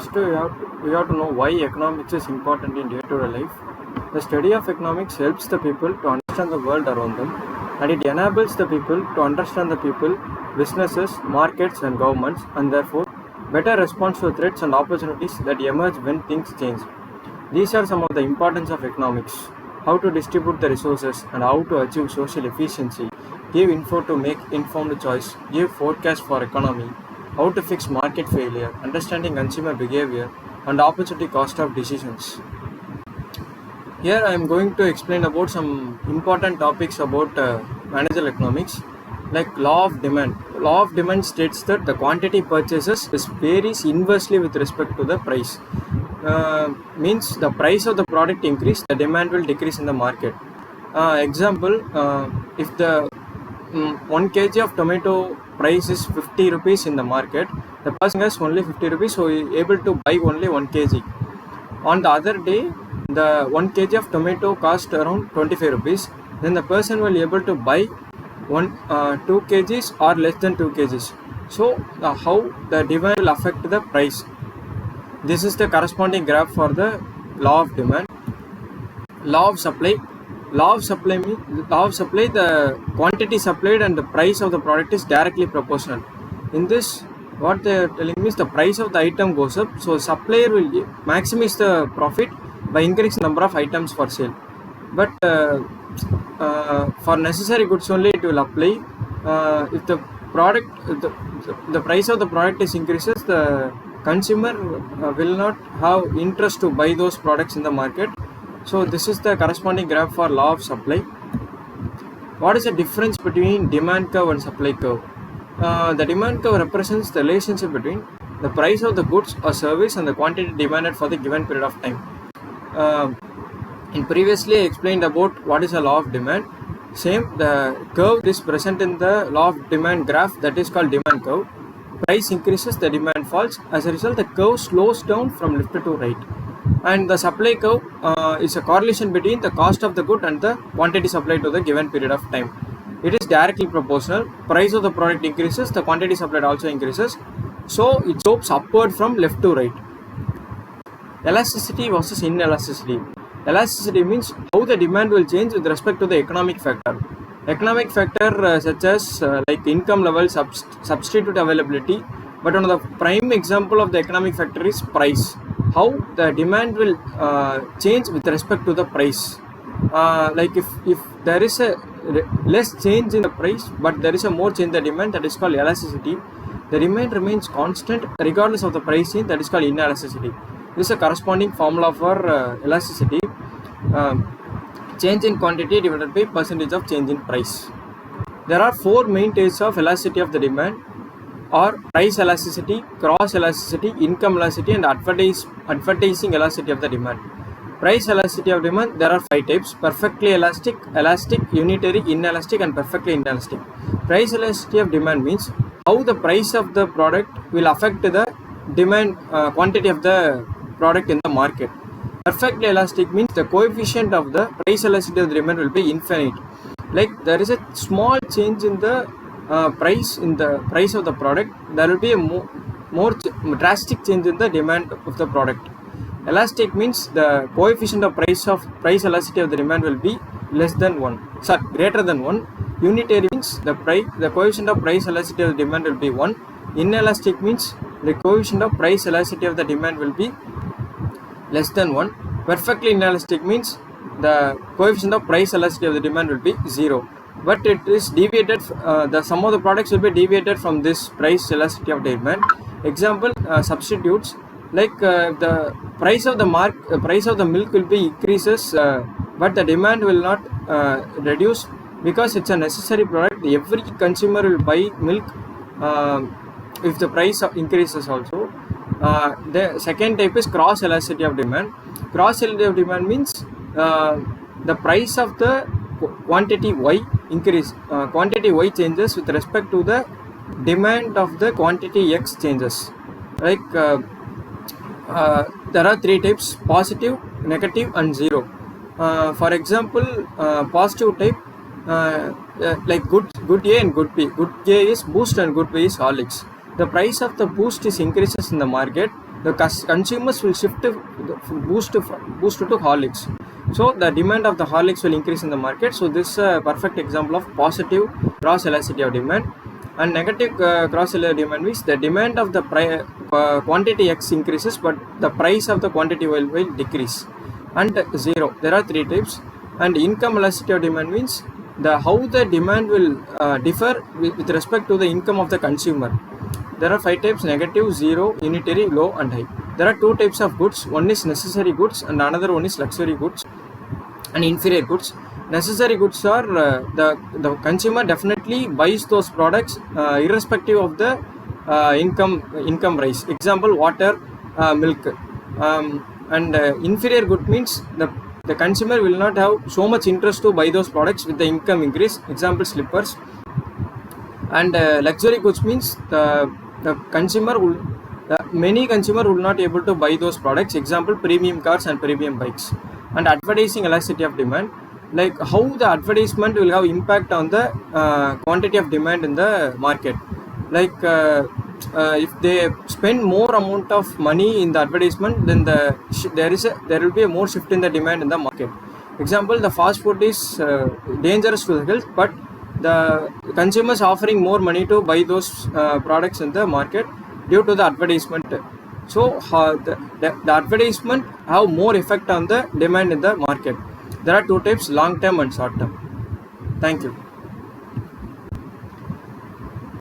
First, we have to know why economics is important in day-to-day life. The study of economics helps the people to understand the world around them, and it enables the people to understand the people, businesses, markets, and governments, and therefore better respond to threats and opportunities that emerge when things change. These are some of the importance of economics: how to distribute the resources and how to achieve social efficiency, give info to make informed choice, give forecast for economy, how to fix market failure, understanding consumer behavior, and opportunity cost of decisions. Here I am going to explain about some important topics about managerial economics, like law of demand. Law of demand states that the quantity purchases varies inversely with respect to the price. Means the price of the product increase, the demand will decrease in the market. Example, if the 1 kg of tomato price is 50 rupees in the market, the person has only 50 rupees, so he is able to buy only 1 kg. On the other day, the 1 kg of tomato cost around 25 rupees, then the person will be able to buy 2 kgs or less than 2 kgs. So how the demand will affect the price. This is the corresponding graph for the law of demand. Law of supply. Law of supply, the quantity supplied and the price of the product is directly proportional. In this, what they are telling me is the price of the item goes up, so supplier will maximize the profit by increasing number of items for sale. But for necessary goods only it will apply. If the product, the price of the product is increases, the consumer will not have interest to buy those products in the market. So this is the corresponding graph for law of supply. What is the difference between demand curve and supply curve? The demand curve represents the relationship between the price of the goods or service and the quantity demanded for the given period of time. In previously I explained about what is a law of demand. Same, the curve is present in the law of demand graph, that is called demand curve. Price increases, the demand falls. As a result, the curve slows down from left to right. And the supply curve is a correlation between the cost of the good and the quantity supplied to the given period of time. It is directly proportional. Price of the product increases, the quantity supplied also increases. So it slopes upward from left to right. Elasticity versus inelasticity. Elasticity means how the demand will change with respect to the economic factor. Economic factor such as like income level, substitute availability. But one of the prime example of the economic factor is price. How the demand will change with respect to the price. Like if there is a less change in the price, but there is a more change in the demand, that is called elasticity. The demand remains constant regardless of the price change, that is called inelasticity. This is a corresponding formula for elasticity. Change in quantity divided by percentage of change in price. There are 4 main types of elasticity of the demand, or price elasticity, cross elasticity, income elasticity, and advertising elasticity of the demand. Price elasticity of demand, there are 5 types: perfectly elastic, elastic, unitary, inelastic, and perfectly inelastic. Price elasticity of demand means how the price of the product will affect the demand quantity of the product in the market. Perfectly elastic means the coefficient of the price elasticity of the demand will be infinite. Like there is a small change in the price of the product, there will be a more drastic change in the demand of the product. Elastic means the coefficient of price elasticity of the demand will be greater than 1. Unitary means the coefficient of price elasticity of the demand will be 1. Inelastic means the coefficient of price elasticity of the demand will be less than 1. Perfectly inelastic means the coefficient of price elasticity of the demand will be 0. But it is deviated, the sum of the products will be deviated from this price elasticity of demand. Example, substitutes, like the price of the milk will be increases, but the demand will not reduce because it's a necessary product. Every consumer will buy milk if the price increases also. The second type is cross elasticity of demand. Cross elasticity of demand means the price of the quantity Y increase, quantity Y changes with respect to the demand of the quantity X changes. Like there are 3 types: positive, negative, and 0. For example, positive type, like good A and good B. Good A is Boost and good B is Horlicks. The price of the Boost is increases in the market, the consumers will shift to boost to Horlicks. So the demand of the Horlicks will increase in the market. So this is a perfect example of positive cross elasticity of demand. And negative cross elasticity demand means the demand of the quantity X increases, but the price of the quantity will decrease. And zero, there are three types. And income elasticity of demand means how the demand will differ with respect to the income of the consumer. There are 5 types: negative, zero, unitary, low and high. There are 2 types of goods. One is necessary goods and another one is luxury goods and inferior goods. Necessary goods are the consumer definitely buys those products irrespective of the income rise. Example, water, milk. And inferior good means the consumer will not have so much interest to buy those products with the income increase. Example, slippers. And luxury goods means many consumer will not able to buy those products. Example, premium cars and premium bikes. And advertising elasticity of demand, like how the advertisement will have impact on the quantity of demand in the market. Like if they spend more amount of money in the advertisement, then there will be a more shift in the demand in the market. Example, the fast food is dangerous to the health, but the consumers offering more money to buy those products in the market due to the advertisement. So the advertisement have more effect on the demand in the market. There are 2 types: long term and short term. Thank you.